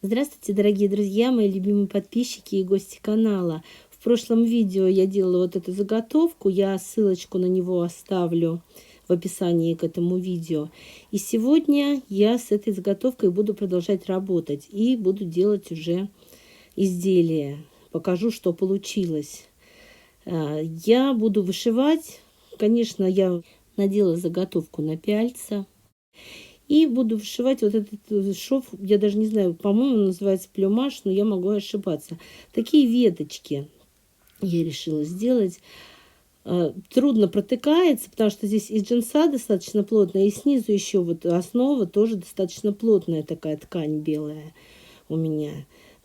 Здравствуйте, дорогие друзья, мои любимые подписчики и гости канала. В прошлом видео я делала вот эту заготовку, я ссылочку на него оставлю в описании к этому видео. И сегодня я с этой заготовкой буду продолжать работать и буду делать уже изделие. Покажу, что получилось. Я буду вышивать. Конечно, я надела заготовку на пяльца. И буду вышивать вот этот шов, я даже не знаю, по-моему, называется плюмаж, но я могу ошибаться. Такие веточки я решила сделать. Трудно протыкается, потому что здесь и джинса достаточно плотная, и снизу еще вот основа тоже достаточно плотная такая ткань белая у меня.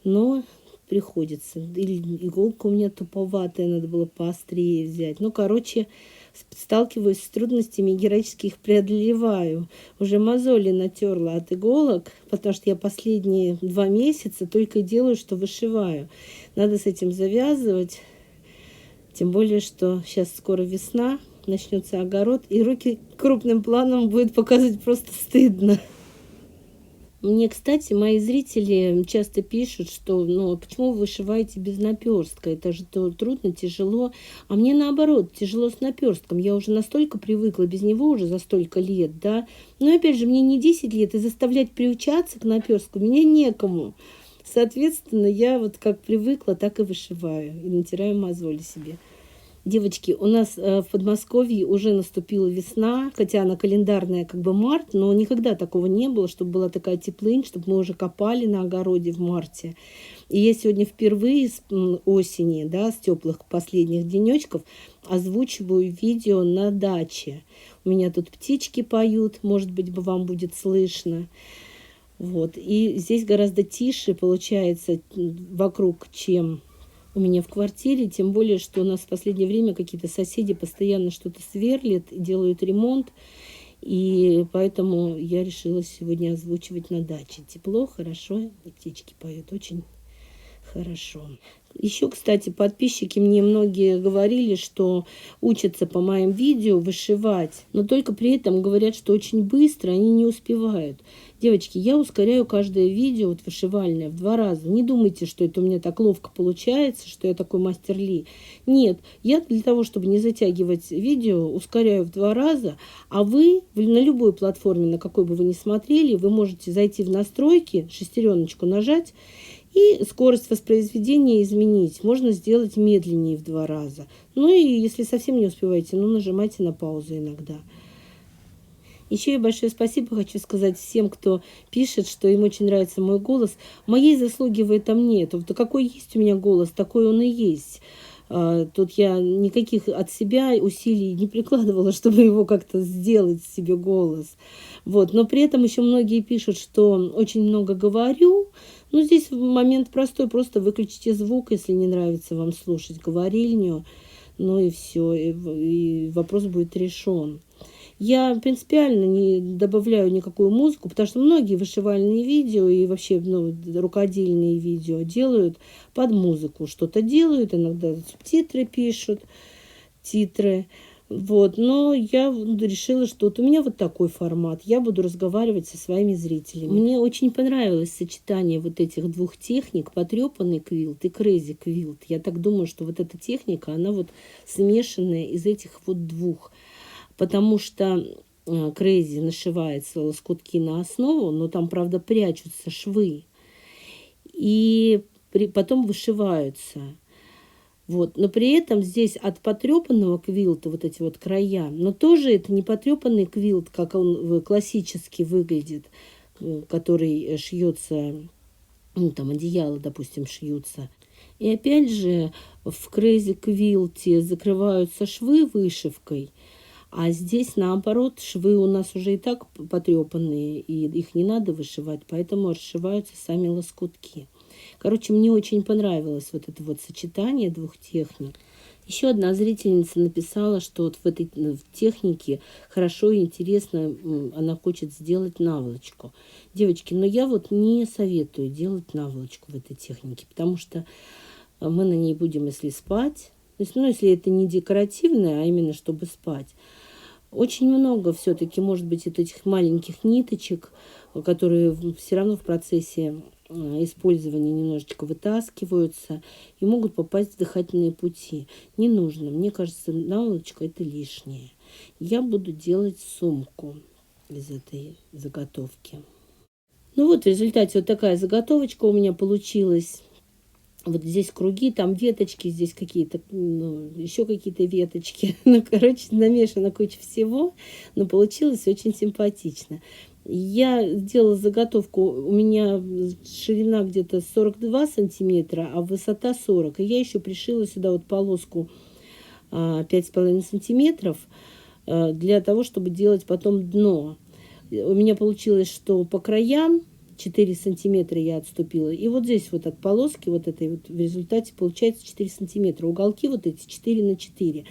Но приходится. Или иголка у меня туповатая, надо было поострее взять. Ну, короче, сталкиваюсь с трудностями, героически их преодолеваю. Уже мозоли натерла от иголок, потому что я последние 2 месяца только делаю, что вышиваю. Надо с этим завязывать. Тем более, что сейчас скоро весна, начнется огород, и руки крупным планом будет показывать просто стыдно. Мне, кстати, мои зрители часто пишут, что ну почему вы вышиваете без наперстка? Это же трудно, тяжело. А мне наоборот, тяжело с наперстком. Я уже настолько привыкла без него уже за столько лет, да. Но опять же, мне не 10 лет, и заставлять приучаться к наперстку мне некому. Соответственно, я вот как привыкла, так и вышиваю. И натираю мозоли себе. Девочки, у нас в Подмосковье уже наступила весна, хотя она календарная как бы март, но никогда такого не было, чтобы была такая теплынь, чтобы мы уже копали на огороде в марте. И я сегодня впервые с осени, да, с теплых последних денечков озвучиваю видео на даче. У меня тут птички поют, может быть, вам будет слышно. Вот. И здесь гораздо тише получается вокруг, чем у меня в квартире, тем более, что у нас в последнее время какие-то соседи постоянно что-то сверлят, делают ремонт, и поэтому я решила сегодня озвучивать на даче. Тепло, хорошо, и птички поют очень хорошо. Еще, кстати, подписчики мне многие говорили, что учатся по моим видео вышивать, но только при этом говорят, что очень быстро они не успевают. Девочки, я ускоряю каждое видео вот вышивальное в 2 раза. Не думайте, что это у меня так ловко получается, что я такой мастер Ли. Нет, я для того, чтобы не затягивать видео, ускоряю в 2 раза, а вы на любой платформе, на какой бы вы ни смотрели, вы можете зайти в настройки, шестереночку нажать, и скорость воспроизведения изменить. Можно сделать медленнее в 2 раза. Ну и если совсем не успеваете, ну нажимайте на паузу иногда. Еще и большое спасибо хочу сказать всем, кто пишет, что им очень нравится мой голос. Моей заслуги в этом нет. Вот какой есть у меня голос, такой он и есть. Тут я никаких от себя усилий не прикладывала, чтобы его как-то сделать себе голос. Вот. Но при этом еще многие пишут, что очень много говорю. Ну, здесь момент простой. Просто выключите звук, если не нравится вам слушать говорильню. Ну и все. И вопрос будет решен. Я принципиально не добавляю никакую музыку, потому что многие вышивальные видео и вообще рукодельные видео делают под музыку. Что-то делают, иногда субтитры пишут, титры. Вот. Но я решила, что вот у меня вот такой формат. Я буду разговаривать со своими зрителями. Мне очень понравилось сочетание вот этих 2 техник, потрепанный квилт и crazy квилт. Я так думаю, что вот эта техника, она вот смешанная из этих вот 2. Потому что crazy нашивается лоскутки на основу, но там, правда, прячутся швы. И потом вышиваются. Вот. Но при этом здесь от потрепанного квилта вот эти вот края, но тоже это не потрепанный квилт, как он классически выглядит, который шьется, ну, там одеяло, допустим, шьются. И опять же в crazy квилте закрываются швы вышивкой, а здесь, наоборот, швы у нас уже и так потрепанные, и их не надо вышивать, поэтому расшиваются сами лоскутки. Короче, мне очень понравилось вот это вот сочетание 2 техник. Еще одна зрительница написала, что вот в этой технике хорошо и интересно она хочет сделать наволочку. Девочки, но я вот не советую делать наволочку в этой технике, потому что мы на ней будем, если спать, то есть, ну, если это не декоративное, а именно чтобы спать. Очень много все-таки, может быть, этих маленьких ниточек, которые все равно в процессе использования немножечко вытаскиваются и могут попасть в дыхательные пути. Не нужно. Мне кажется, наволочка это лишнее. Я буду делать сумку из этой заготовки. Ну вот в результате вот такая заготовочка у меня получилась. Вот здесь круги, там веточки, здесь какие-то, ну, еще какие-то веточки. Ну, короче, намешана куча всего, но получилось очень симпатично. Я сделала заготовку, у меня ширина где-то 42 сантиметра, а высота 40. И я еще пришила сюда вот полоску 5,5 сантиметров для того, чтобы делать потом дно. У меня получилось, что по краям 4 сантиметра я отступила. И вот здесь вот от полоски вот этой вот в результате получается 4 сантиметра. Уголки вот эти 4 на 4.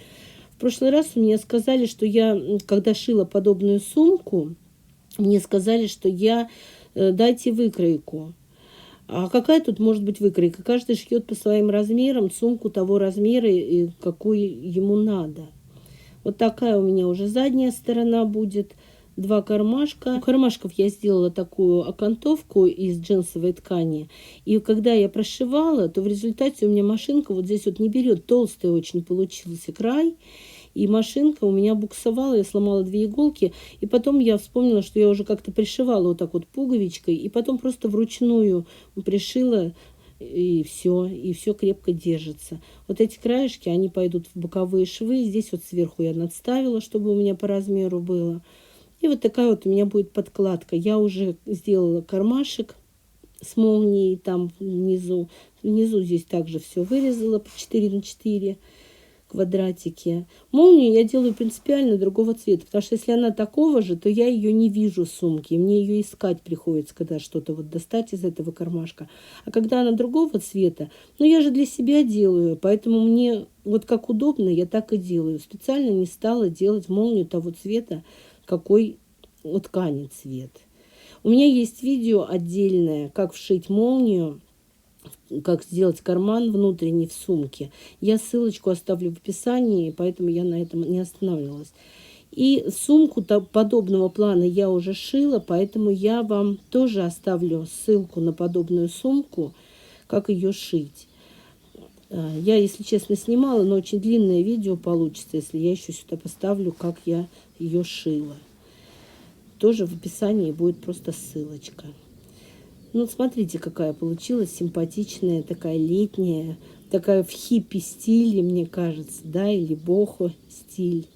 В прошлый раз у меня сказали, что я, когда шила подобную сумку, мне сказали, что я дайте выкройку. А какая тут может быть выкройка? Каждый шьет по своим размерам сумку того размера, какой ему надо. Вот такая у меня уже задняя сторона будет. 2 кармашка. У кармашков я сделала такую окантовку из джинсовой ткани. И когда я прошивала, то в результате у меня машинка вот здесь вот не берет. Толстый очень получился край. И машинка у меня буксовала, я сломала 2 иголки. И потом я вспомнила, что я уже как-то пришивала вот так вот пуговичкой. И потом просто вручную пришила. И все крепко держится. Вот эти краешки, они пойдут в боковые швы. Здесь вот сверху я надставила, чтобы у меня по размеру было. И вот такая вот у меня будет подкладка. Я уже сделала кармашек с молнией там внизу. Внизу здесь также все вырезала по 4 на 4 квадратики. Молнию я делаю принципиально другого цвета, потому что если она такого же, то я ее не вижу в сумке. Мне ее искать приходится, когда что-то вот достать из этого кармашка. А когда она другого цвета, ну я же для себя делаю, поэтому мне вот как удобно, я так и делаю. Специально не стала делать молнию того цвета, какой у ткани цвет. У меня есть видео отдельное, как вшить молнию, как сделать карман внутренний в сумке. Я ссылочку оставлю в описании, поэтому я на этом не останавливалась. И сумку подобного плана я уже шила, поэтому я вам тоже оставлю ссылку на подобную сумку, как ее шить. Я, если честно, снимала, но очень длинное видео получится, если я еще сюда поставлю, как я ее шила. Тоже в описании будет просто ссылочка. Ну, смотрите, какая получилась симпатичная, такая летняя, такая в хиппи стиле, мне кажется, да, или бохо стиль.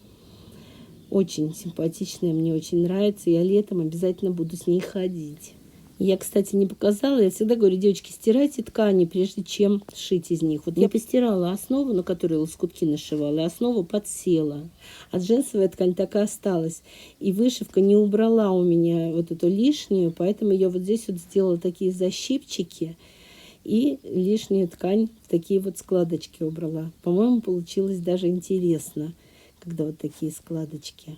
Очень симпатичная, мне очень нравится. Я летом обязательно буду с ней ходить. Я, кстати, не показала. Я всегда говорю, девочки, стирайте ткани, прежде чем шить из них. Вот я постирала основу, на которой лоскутки нашивала, и основу подсела. А джинсовая ткань так и осталась. И вышивка не убрала у меня вот эту лишнюю, поэтому я вот здесь вот сделала такие защипчики. И лишнюю ткань в такие вот складочки убрала. По-моему, получилось даже интересно, когда вот такие складочки.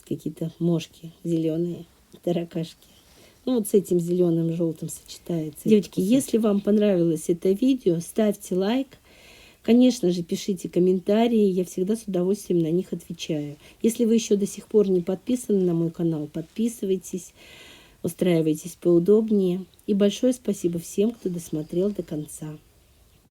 Какие-то мошки зеленые, таракашки. Ну, вот с этим зеленым, желтым сочетается. Девочки, если вам понравилось это видео, ставьте лайк. Конечно же, пишите комментарии. Я всегда с удовольствием на них отвечаю. Если вы еще до сих пор не подписаны на мой канал, подписывайтесь, устраивайтесь поудобнее. И большое спасибо всем, кто досмотрел до конца.